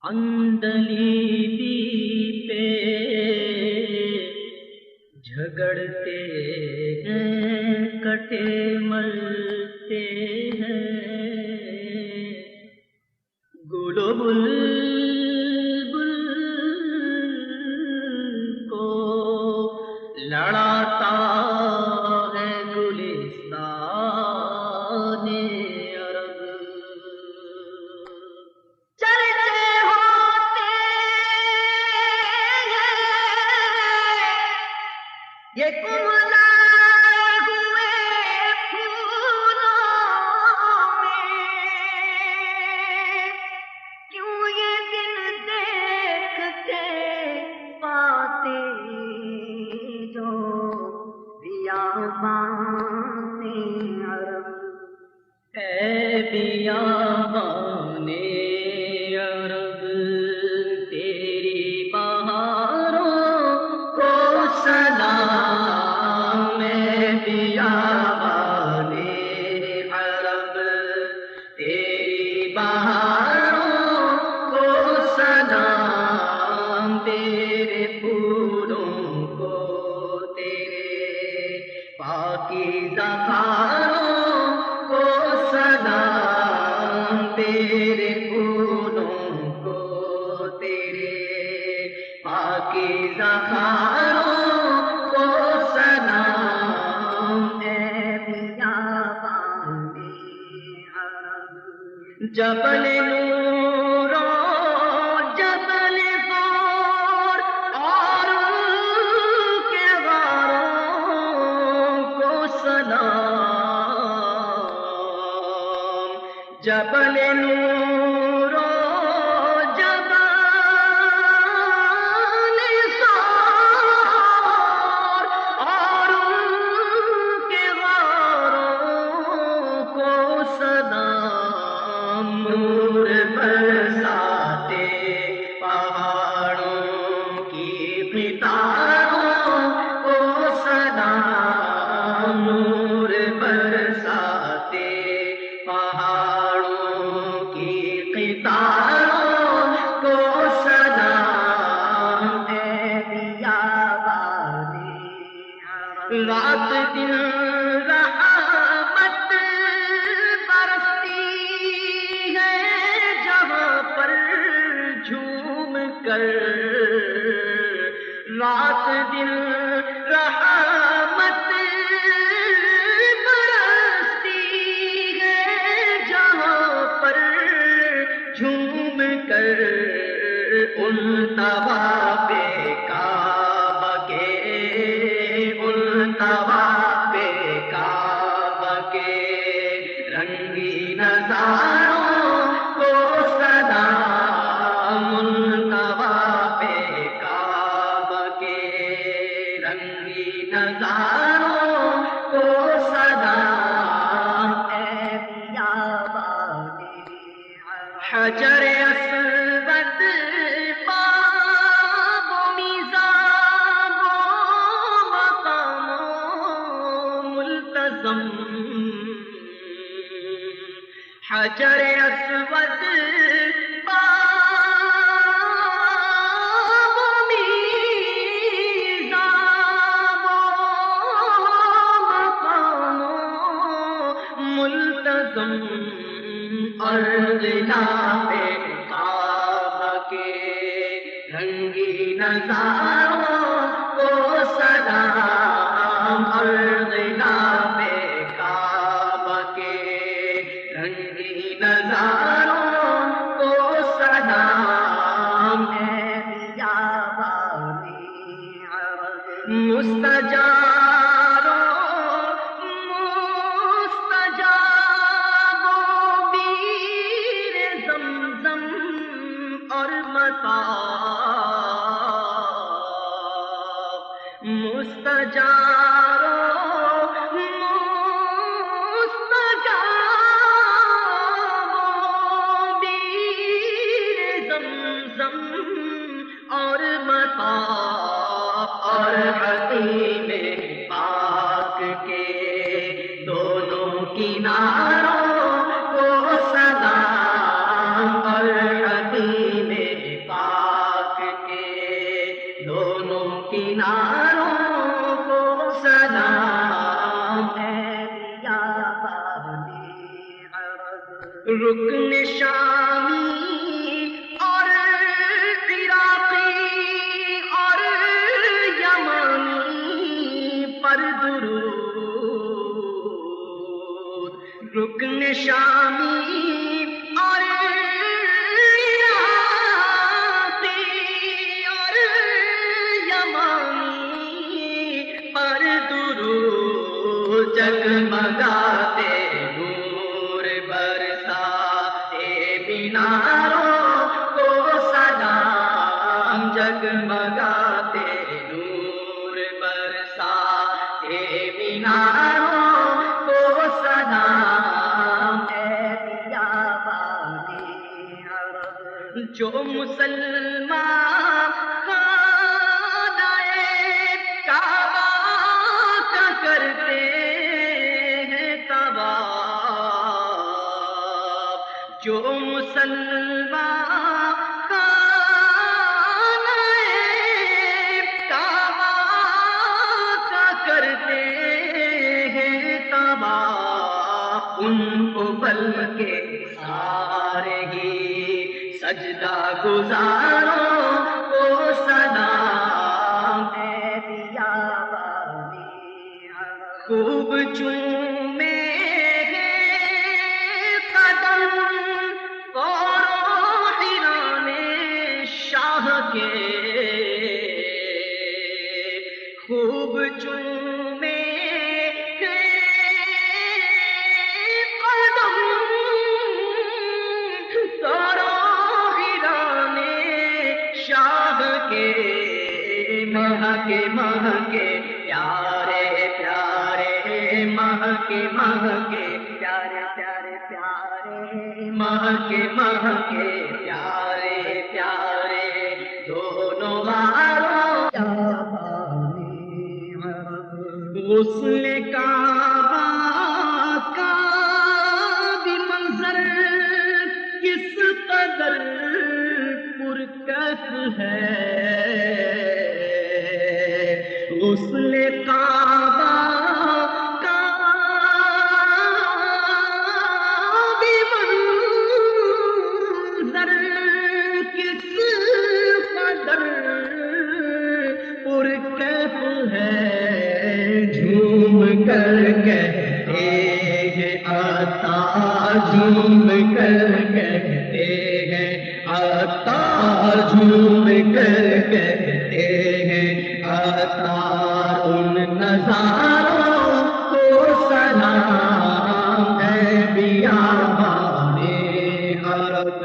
اندلیبی پہ جھگڑتے ہیں کٹے ملتے ہیں، گل و بلبل کو لڑاتا ہے گلستان عرب۔ چرچے ہوتے ہیں یہ کملائے ہوئے پھولوں میں، کیوں یہ دن دیکھتے پاتے جو بیابان عرب۔ اے بیابان عرب تیری بہاروں کو سلام، اے بیابان عرب تیری بہاروں کو سلام، تیرے پھولوں کو تیرے پاکیزہ خاروں کو سلام، تیرے پھولوں کو تیرے پاکیزہ خاروں کو سلام، اے بیابان عرب۔ جبل نور و جبل غور اور ان کے غاروں کو سلام، جبل نور و جبل غور اور ان کے غاروں کو سلام، نور برساتے پہاڑوں کی قطاروں کو سلام، نور برساتے پہاڑوں کی قطاروں کو سلام، اے بیابان عرب۔ رات دن رحمت برستی ہے جہاں پر جھوم کر، رات دن رحمت برستی ہے جہاں پر جھوم کر، ان طواف کعبہ کے، ان طواف کعبہ کے رنگی نظاروں کو سلام، ان طواف کعبہ کے رنگی نظاروں کو سلام، اے بیابان عرب۔ حجر اسود باب و میزاب و مقام و ملتزم، حجر اسود باب و میزاب و مقام و ملتزم، اور غلاف کعبہ کے رنگی نظاروں کو سلام، اور غلاف کعبہ کے رنگی نظاروں کو سلام، اے بیابان عرب۔ مستجاروں مستجاب و بیر زمزم اور مطاب، مستجاروں مستجاب و بیر زمزم اور مطاب، اور حتیم پاک کے دونوں کناروں کو سلام، اور حتیم رکن شامی اور عراقی اور یمانی پر درود، رکن شامی اور عراقی اور یمانی پر درود، جگمگاتے نور برساتے میناروں کو سلام، جگمگاتے نور برساتے میناروں کو سلام، اے بیابان عرب جو مسلمان خانہ کعبہ کا کرتے ہیں طواف، جو مسلمان خانہ کعبہ کا کرتے ہیں طواف، ان کو بلکہ سارے ہی سجدہ گزاروں کو سلام، اے بیابانی عرب خوب چومے قدم اور حیران شاہ کے، خوب چومے قدم اور حیران شاہ کے، مہکے مہکے پیارے پیارے، مہکے مہکے پیارے پیارے پیارے، مہکے مہکے پیارے پیارے دونوں باروں غسل کعبہ کا بھی منظر کس قدر پرکش ہے، غسل کعبہ کا بھی منظر کس قدر پرکش ہے، جھوم کر کہتے ہیں عطار، جھوم کر کہتے ہیں عطار، جھوم کر کہتے ہیں عطار، ان نظاروں کو سلام، اے بیابان عرب